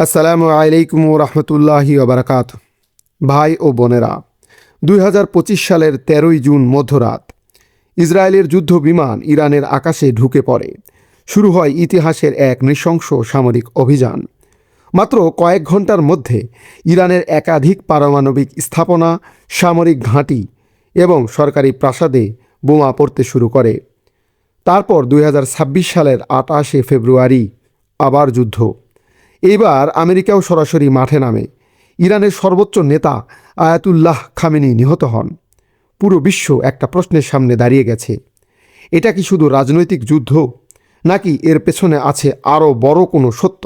আসসালামু আলাইকুম রহমতুল্লাহি ওবরাকাত। ভাই ও বোনেরা, 2025 সালের 13ই জুন মধ্যরাত ইসরায়েলের যুদ্ধ বিমান ইরানের আকাশে ঢুকে পড়ে। শুরু হয় ইতিহাসের এক নৃশংস সামরিক অভিযান। মাত্র কয়েক ঘন্টার মধ্যে ইরানের একাধিক পারমাণবিক স্থাপনা, সামরিক ঘাঁটি এবং সরকারি প্রাসাদে বোমা পড়তে শুরু করে। তারপর 2026 সালের 28শে ফেব্রুয়ারি আবার যুদ্ধ। এইবার আমেরিকাও সরাসরি মাঠে নামে। ইরানের সর্বোচ্চ নেতা আয়াতুল্লাহ খামেনি নিহত হন। পুরো বিশ্ব একটা প্রশ্নের সামনে দাঁড়িয়ে গেছে, এটা কি শুধু রাজনৈতিক যুদ্ধ, নাকি এর পেছনে আছে আরও বড় কোনো সত্য?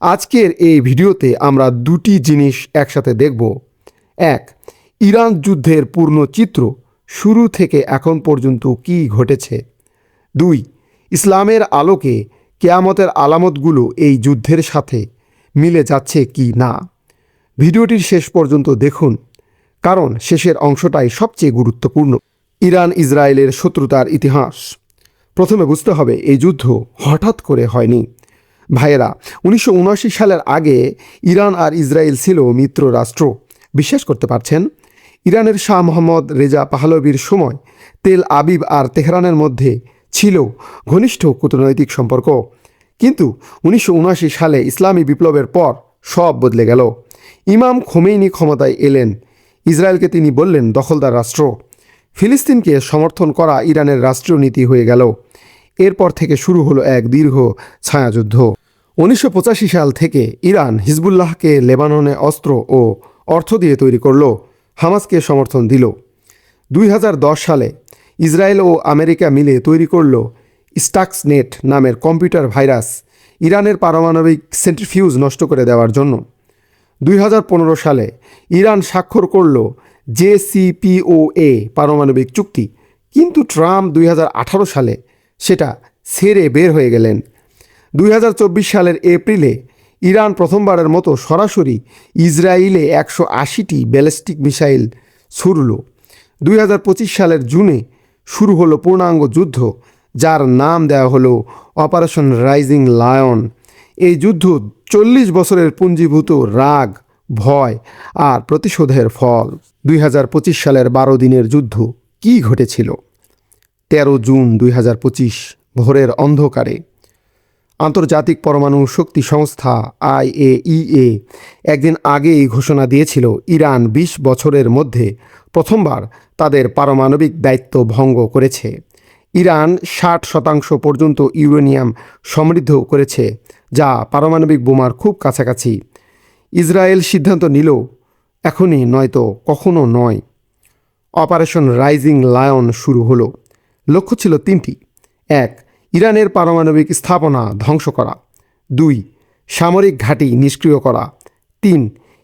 আজকের এই ভিডিওতে আমরা দুটি জিনিস একসাথে দেখব। এক, ইরান যুদ্ধের পূর্ণ চিত্র, শুরু থেকে এখন পর্যন্ত কী ঘটেছে। দুই, ইসলামের আলোকে কেয়ামতের আলামতগুলো এই যুদ্ধের সাথে মিলে যাচ্ছে কি না। ভিডিওটির শেষ পর্যন্ত দেখুন, কারণ শেষের অংশটাই সবচেয়ে গুরুত্বপূর্ণ। ইরান ইসরায়েলের শত্রুতার ইতিহাস। প্রথমে বুঝতে হবে, এই যুদ্ধ হঠাৎ করে হয়নি। ভাইয়েরা, 1979 সালের আগে ইরান আর ইসরায়েল ছিল মিত্র রাষ্ট্র। বিশ্বাস করতে পারছেন? ইরানের শাহ মোহাম্মদ রেজা পাহলভির সময় তেল আবিব আর তেহরানের মধ্যে ছিল ঘনিষ্ঠ কূটনৈতিক সম্পর্ক। কিন্তু 1979 সালে ইসলামী বিপ্লবের পর সব বদলে গেল। ইমাম খোমেনি ক্ষমতায় এলেন। ইসরায়েলকে তিনি বললেন দখলদার রাষ্ট্র। ফিলিস্তিনকে সমর্থন করা ইরানের রাষ্ট্রীয় নীতি হয়ে গেল। এরপর থেকে শুরু হলো এক দীর্ঘ ছায়াযুদ্ধ। 1985 সাল থেকে ইরান হিজবুল্লাহকে লেবাননে অস্ত্র ও অর্থ দিয়ে তৈরি করল, হামাসকে সমর্থন দিল। 2010 সালে ইসরায়েল ও আমেরিকা মিলে তৈরি করল স্টাক্সনেট নামের কম্পিউটার ভাইরাস, ইরানের পারমাণবিক সেন্ট্রিফিউজ নষ্ট করে দেওয়ার জন্য। 2015 সালে ইরান স্বাক্ষর করল JCPOA পারমাণবিক চুক্তি, কিন্তু ট্রাম্প 2018 সালে সেটা ছেড়ে বের হয়ে গেলেন। 2024 সালের এপ্রিলে ইরান প্রথমবারের মতো সরাসরি ইসরায়েলে 180টি ব্যালিস্টিক মিসাইল ছুড়ল। 2025 সালের জুনে শুরু হলো পূর্ণাঙ্গ যুদ্ধ, যার নাম দেওয়া হলো অপারেশন রাইজিং লায়ন। এই যুদ্ধ 40 বছরের পুঞ্জীভূত রাগ, ভয় আর প্রতিশোধের ফল। 2025 সালের 12 দিনের যুদ্ধ কি ঘটেছিল? 13 জুন 2025 ভোরের অন্ধকারে আন্তর্জাতিক পরমাণু শক্তি সংস্থা IAEA একদিন আগেই ঘোষণা দিয়েছিল ইরান 20 বছরের মধ্যে প্রথমবার তাদের পারমাণবিক দায়িত্ব ভঙ্গ করেছে। ইরান 60% পর্যন্ত ইউরেনিয়াম সমৃদ্ধ করেছে, যা পারমাণবিক বোমার খুব কাছাকাছি। ইসরায়েল সিদ্ধান্ত নিল, এখনই নয়তো কখনো নয়। অপারেশন রাইজিং লায়ন শুরু হলো। লক্ষ্য ছিল তিনটি: 1, ইরানের পারমাণবিক স্থাপনা ধ্বংস করা; 2, সামরিক ঘাঁটি নিষ্ক্রিয় করা; 3,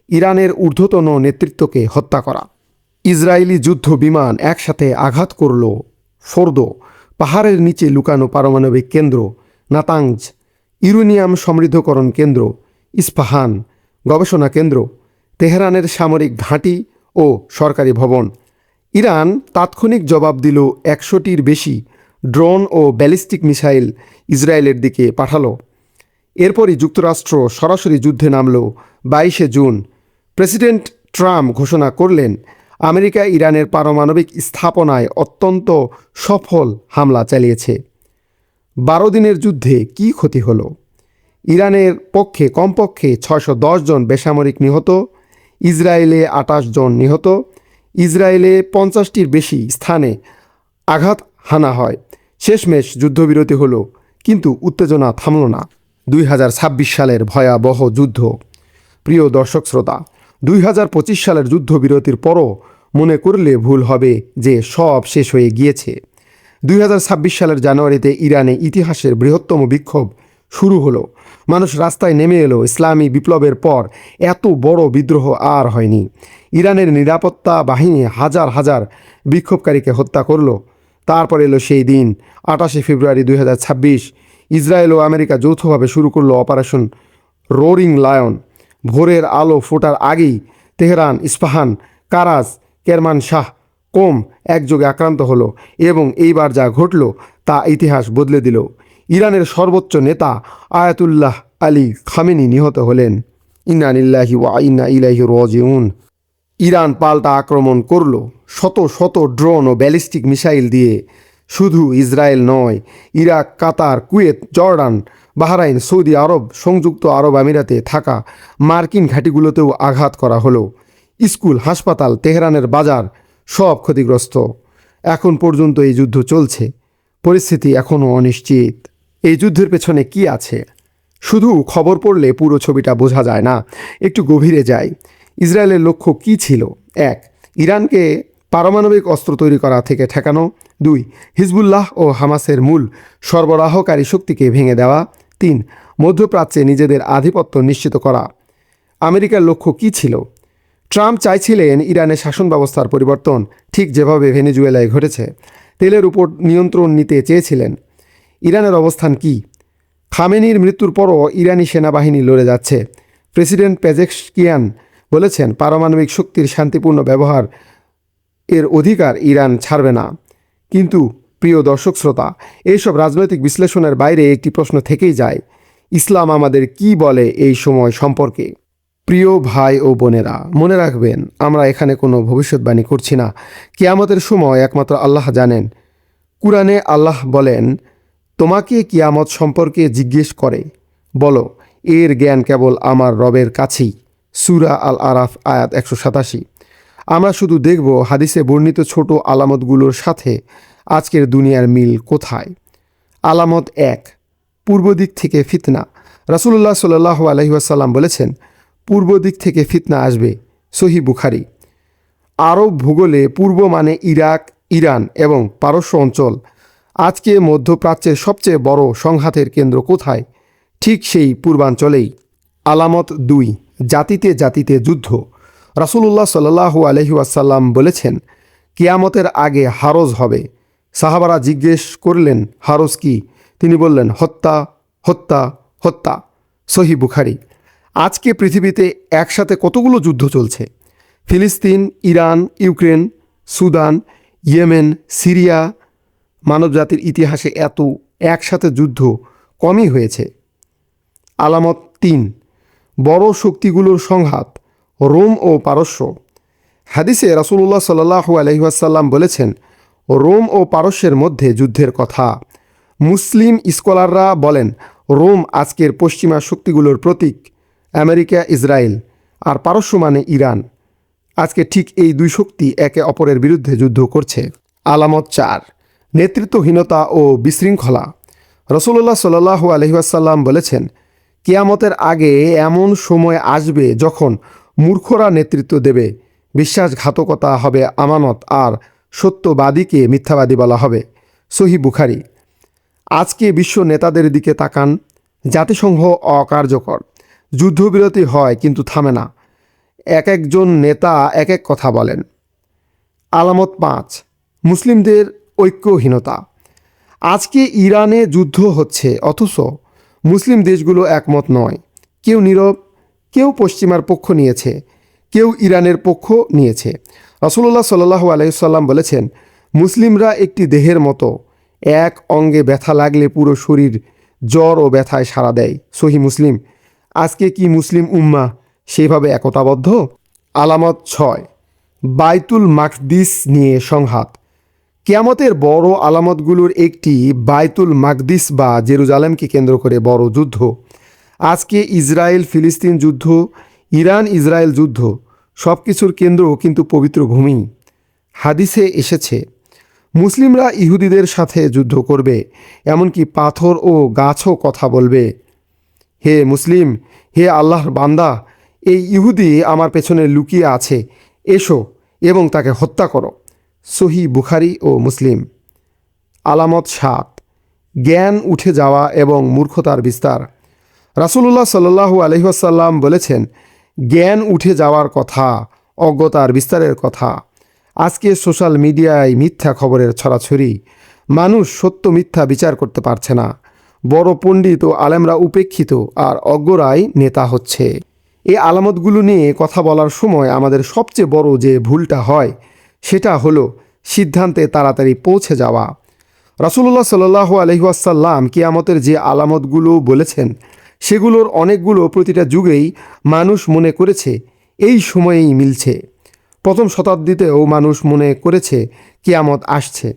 ইরানের ঊর্ধ্বতন নেতৃত্বকে হত্যা করা। ইসরায়েলি যুদ্ধ বিমান একসাথে আঘাত করল ফোর্দো, পাহাড়ের নিচে লুকানো পারমাণবিক কেন্দ্র; নাতাঞ্জ, ইউরেনিয়াম সমৃদ্ধকরণ কেন্দ্র; ইস্পাহান, গবেষণা কেন্দ্র; তেহরানের সামরিক ঘাঁটি ও সরকারি ভবন। ইরান তাৎক্ষণিক জবাব দিল, 100টির বেশি ড্রোন ও ব্যালিস্টিক মিসাইল ইসরায়েলের দিকে পাঠালো। এরপরই যুক্তরাষ্ট্র সরাসরি যুদ্ধে নামল। 22শে জুন প্রেসিডেন্ট ট্রাম্প ঘোষণা করলেন, আমেরিকা ইরানের পারমাণবিক স্থাপনায় অত্যন্ত সফল হামলা চালিয়েছে। 12 দিনের যুদ্ধে কি ক্ষতি হলো? ইরানের পক্ষে কমপক্ষে 610 জন বেসামরিক নিহত, ইসরায়েলে 28 জন নিহত। ইসরায়েলে 50টির বেশি স্থানে আঘাত হানা হয়। শেষমেশ যুদ্ধবিরতি হলো, কিন্তু উত্তেজনা থামল না। 2026 সালের ভয়াবহ যুদ্ধ। প্রিয় দর্শক শ্রোতা, 2025 সালের যুদ্ধবিরতির পরও মনে করলে ভুল হবে যে সব শেষ হয়ে গিয়েছে। 2026 সালের জানুয়ারিতে ইরানে ইতিহাসের বৃহত্তম বিক্ষোভ শুরু হলো। মানুষ রাস্তায় নেমে এলো। ইসলামী বিপ্লবের পর এত বড় বিদ্রোহ আর হয়নি। ইরানের নিরাপত্তা বাহিনী হাজার হাজার বিক্ষোভকারীকে হত্যা করলো। তারপর এলো সেই দিন, 28শে ফেব্রুয়ারি 2026। ইসরায়েল ও আমেরিকা যৌথভাবে শুরু করলো অপারেশন রোরিং লায়ন। ভোরের আলো ফোটার আগেই তেহরান, ইস্পাহান, কারাজ, কেরমানশাহ, কোম একযোগে আক্রান্ত হলো এবং এইবার যা ঘটল তা ইতিহাস বদলে দিল। ইরানের সর্বোচ্চ নেতা আয়াতুল্লাহ আলী খামেনি নিহত হলেন। ইন্না লিল্লাহি ওয়া ইন্না ইলাইহি রাজিউন। ইরান পাল্টা আক্রমণ করল শত শত ড্রোন ও ব্যালিস্টিক মিসাইল দিয়ে। শুধু ইসরায়েল নয়, ইরাক, কাতার, কুয়েত, জর্ডান, বাহরাইন, সৌদি আরব, সংযুক্ত আরব আমিরাতে থাকা মার্কিন ঘাঁটিগুলোতেও আঘাত করা হলো। স্কুল, হাসপাতাল, তেহরানের বাজার সব ক্ষতিগ্রস্ত। এখন পর্যন্ত এই যুদ্ধ চলছে। পরিস্থিতি এখনও অনিশ্চিত। এই যুদ্ধের পেছনে কি আছে? শুধু খবর পড়লে পুরো ছবিটা বোঝা যায় না, একটু গভীরে যায়। ইসরায়েলের লক্ষ্য কী ছিল? 1. ইরানকে পারমাণবিক অস্ত্র তৈরি করা থেকে ঠেকানো। 2. হিজবুল্লাহ ও হামাসের মূল সরবরাহকারী শক্তিকে ভেঙে দেওয়া। 3. মধ্যপ্রাচ্যে নিজেদের আধিপত্য নিশ্চিত করা। আমেরিকার লক্ষ্য কী ছিল? ট্রাম্প চাইছিলেন ইরানের শাসন ব্যবস্থার পরিবর্তন, ঠিক যেভাবে ভেনেজুয়েলায় ঘটেছে। তেলের উপর নিয়ন্ত্রণ নিতে চেয়েছিলেন। ইরানের অবস্থান কি? খামেনির মৃত্যুর পরও ইরানি সেনাবাহিনী লড়ে যাচ্ছে। প্রেসিডেন্ট পেজেশকিয়ান বলেছেন, পারমাণবিক শক্তির শান্তিপূর্ণ ব্যবহার এর অধিকার ইরান ছাড়বে না। কিন্তু প্রিয় দর্শক শ্রোতা, এইসব রাজনৈতিক বিশ্লেষণের বাইরে একটি প্রশ্ন থেকেই যায়, ইসলাম আমাদের কি বলে এই সময় সম্পর্কে? প্রিয় ভাই ও বোনেরা, মনে রাখবেন, আমরা এখানে কোনো ভবিষ্যৎবাণী করছি না। কিয়ামতের সময় একমাত্র আল্লাহ জানেন। কুরআনে আল্লাহ বলেন, তোমাকে কিয়ামত সম্পর্কে জিজ্ঞেস করে, বলো, এর জ্ঞান কেবল আমার রবের কাছেই। সূরা আল আরাফ আয়াত 187। আমরা শুধু দেখব হাদিসে বর্ণিত ছোট আলামতগুলোর সাথে আজকের দুনিয়ার মিল কোথায়। আলামত 1, পূর্ব দিক থেকে ফিতনা। রাসূলুল্লাহ সাল্লাল্লাহু আলাইহি ওয়াসাল্লাম বলেছেন, পূর্ব দিক থেকে ফিতনা আসবে। সহিহ বুখারী। আরব ভূগোলে পূর্ব মানে ইরাক, ইরান এবং পারস্য অঞ্চল। আজকে মধ্যপ্রাচ্যের সবচেয়ে বড় সংঘাতের কেন্দ্র কোথায়? ঠিক সেই পূর্বাঞ্চলেই। আলামত 2, জাতিতে জাতিতে যুদ্ধ। রাসূলুল্লাহ সাল্লাল্লাহু আলাইহি ওয়াসাল্লাম বলেছেন, কিয়ামতের আগে হারজ হবে। সাহাবারা জিজ্ঞেস করলেন, হারজ কি? তিনি বললেন, হত্যা, হত্যা, হত্যা। সহিহ বুখারী। আজকে পৃথিবীতে একসাথে কতগুলো যুদ্ধ চলছে? ফিলিস্তিন, Iran, Ukraine, Sudan, Yemen, Syria. মানবজাতির ইতিহাসে এত একসাথে যুদ্ধ কমই হয়েছে। আলামত 3, বড় শক্তিগুলোর সংঘাত। রোম ও পারস্য। হাদিসে রাসূলুল্লাহ সাল্লাল্লাহু আলাইহি ওয়াসাল্লাম বলেছেন, রোম ও পারস্যের মধ্যে যুদ্ধের কথা। মুসলিম স্কলাররা বলেন, রোম আজকের পশ্চিমা শক্তিগুলোর প্রতীক। আমেরিকা, ইসরায়েল আর পারস্য মানে ইরান। আজকে ঠিক এই দুই শক্তি একে অপরের বিরুদ্ধে যুদ্ধ করছে। আলামত 4, নেতৃত্বহীনতা ও বিশৃঙ্খলা। রাসূলুল্লাহ সাল্লাল্লাহু আলাইহি ওয়াসাল্লাম বলেছেন, কিয়ামতের আগে এমন সময় আসবে যখন মূর্খরা নেতৃত্ব দেবে, বিশ্বাসঘাতকতা হবে আমানত, আর সত্যবাদীকে মিথ্যাবাদী বলা হবে। সহিহ বুখারী। আজকে বিশ্ব নেতাদের দিকে তাকান। জাতিসংঘ অকার্যকর। যুদ্ধবিরতি হয় কিন্তু থামে না। এক একজন নেতা এক এক কথা বলেন। আলামত 5, মুসলিমদের ঐক্যহীনতা। আজকে ইরানে যুদ্ধ হচ্ছে, অথচ মুসলিম দেশগুলো একমত নয়। কেউ নীরব, কেউ পশ্চিমার পক্ষ নিয়েছে, কেউ ইরানের পক্ষ নিয়েছে। রাসূলুল্লাহ সাল্লাল্লাহু আলাইহি ওয়াসাল্লাম বলেছেন, মুসলিমরা একটি দেহের মতো, এক অঙ্গে ব্যথা লাগলে পুরো শরীর জ্বর ও ব্যথায় সাড়া দেয়। সহিহ মুসলিম। আজকে কি মুসলিম উম্মাহ সেইভাবে একতাবদ্ধ? আলামত 6, বাইতুল মাকদিস নিয়ে সংঘাত। কিয়ামতের বড় আলামতগুলোর একটি বাইতুল মাকদিস বা জেরুজালেমকে কেন্দ্র করে বড় যুদ্ধ। আজকে ইসরায়েল ফিলিস্তিন যুদ্ধ, ইরান ইসরায়েল যুদ্ধ, সব কিছুর কেন্দ্র কিন্তু পবিত্র ভূমি। হাদিসে এসেছে, মুসলিমরা ইহুদিদের সাথে যুদ্ধ করবে, এমনকি পাথর ও গাছও কথা বলবে। হে মুসলিম, হে আল্লাহর বান্দা, এই ইহুদি আমার পেছনে লুকিয়ে আছে, এসো এবং তাকে হত্যা করো। সহিহ বুখারী ও মুসলিম। আলামত 7, জ্ঞান উঠে যাওয়া এবং মূর্খতার বিস্তার। রাসূলুল্লাহ সাল্লাল্লাহু আলাইহি ওয়াসাল্লাম বলেছেন, জ্ঞান উঠে যাওয়ার কথা, অজ্ঞতার বিস্তারের কথা। আজকে সোশ্যাল মিডিয়ায় মিথ্যা খবরের ছড়াছড়ি। মানুষ সত্য মিথ্যা বিচার করতে পারছে না। বড় পণ্ডিত ও আলেমরা উপেক্ষিত, আর অজ্ঞরাই নেতা হচ্ছে। এই আলামতগুলো নিয়ে কথা বলার সময় আমাদের সবচেয়ে বড় যে ভুলটা হয়, সেটা হলো সিদ্ধান্তে তাড়াতাড়ি পৌঁছে যাওয়া। রাসূলুল্লাহ সাল্লাল্লাহু আলাইহি ওয়াসাল্লাম কিয়ামতের যে আলামতগুলো বলেছেন, সেগুলোর অনেকগুলো প্রতিটা যুগেই মানুষ মনে করেছে এই সময়েই মিলছে। প্রথম শতাব্দীতেও মানুষ মনে করেছে কিয়ামত আসছে।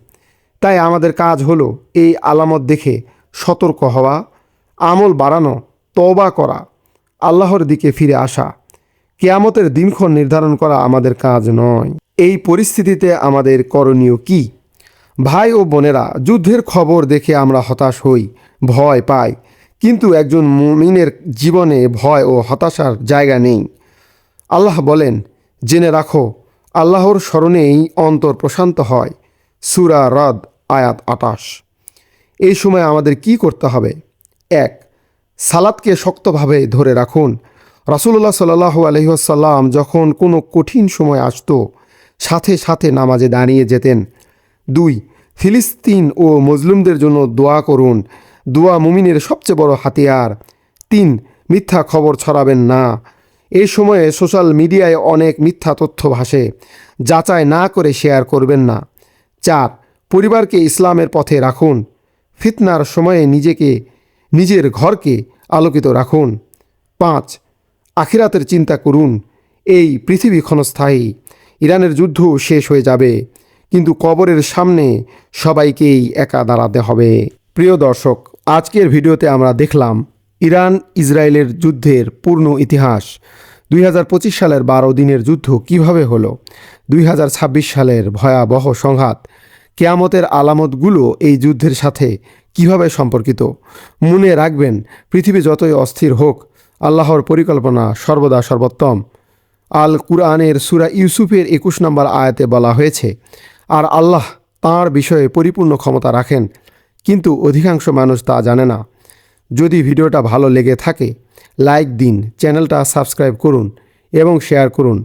তাই আমাদের কাজ হলো এই আলামত দেখে সতর্ক হওয়া, আমল বাড়ানো, তওবা করা, আল্লাহর দিকে ফিরে আসা। কিয়ামতের দিনক্ষণ নির্ধারণ করা আমাদের কাজ নয়। এই পরিস্থিতিতে আমাদের করণীয় কি? ভাই ও বোনেরা, যুদ্ধের খবর দেখে আমরা হতাশ হই, ভয় পাই, কিন্তু একজন মুমিনের জীবনে ভয় ও হতাশার জায়গা নেই। আল্লাহ বলেন, জেনে রাখো, আল্লাহর স্মরণেই অন্তর প্রশান্ত হয়। সূরা রদ আয়াত 28। এই সময় আমাদের কি করতে হবে? 1. সালাতকে শক্তভাবে ধরে রাখুন। রাসূলুল্লাহ সাল্লাল্লাহু আলাইহি ওয়াসাল্লাম যখন কোনো কঠিন সময় আসতো, সাথে সাথে নামাজে দাঁড়িয়ে যেতেন। 2. ফিলিস্তিন ও মজলুমদের জন্য দোয়া করুন। দোয়া মুমিনের সবচেয়ে বড় হাতিয়ার। 3. মিথ্যা খবর ছড়াবেন না। এই সময়ে সোশ্যাল মিডিয়ায় অনেক মিথ্যা তথ্য ভাসে, যাচাই না করে শেয়ার করবেন না। 4. পরিবারকে ইসলামের পথে রাখুন। ফিতনার সময়ে নিজের ঘরকে আলোকিত রাখুন। 5. আখিরাতের চিন্তা করুন। এই পৃথিবী ক্ষণস্থায়ী। ইরানের যুদ্ধ শেষ হয়ে যাবে, কিন্তু কবরের সামনে সবাইকেই একা দাঁড়াতে হবে। প্রিয় দর্শক, আজকের ভিডিওতে আমরা দেখলাম ইরান ইসরায়েলের যুদ্ধের পূর্ণ ইতিহাস। 2025 সালের 12 দিনের যুদ্ধ কিভাবে হলো, 2026 সালের ভয়াবহ সংঘাত, কিয়ামতের আলামতগুলো এই যুদ্ধের সাথে কিভাবে সম্পর্কিত। মনে রাখবেন, পৃথিবী যতই অস্থির হোক, আল্লাহর পরিকল্পনা সর্বদা সর্বোত্তম। আল কুরআনের সূরা ইউসুফের 21 নম্বর আয়াতে বলা হয়েছে, আর আল্লাহ তাঁর বিষয়ে পরিপূর্ণ ক্ষমতা রাখেন, কিন্তু অধিকাংশ মানুষ তা জানে না। যদি ভিডিওটা ভালো লেগে থাকে, লাইক দিন, চ্যানেলটা সাবস্ক্রাইব করুন এবং শেয়ার করুন।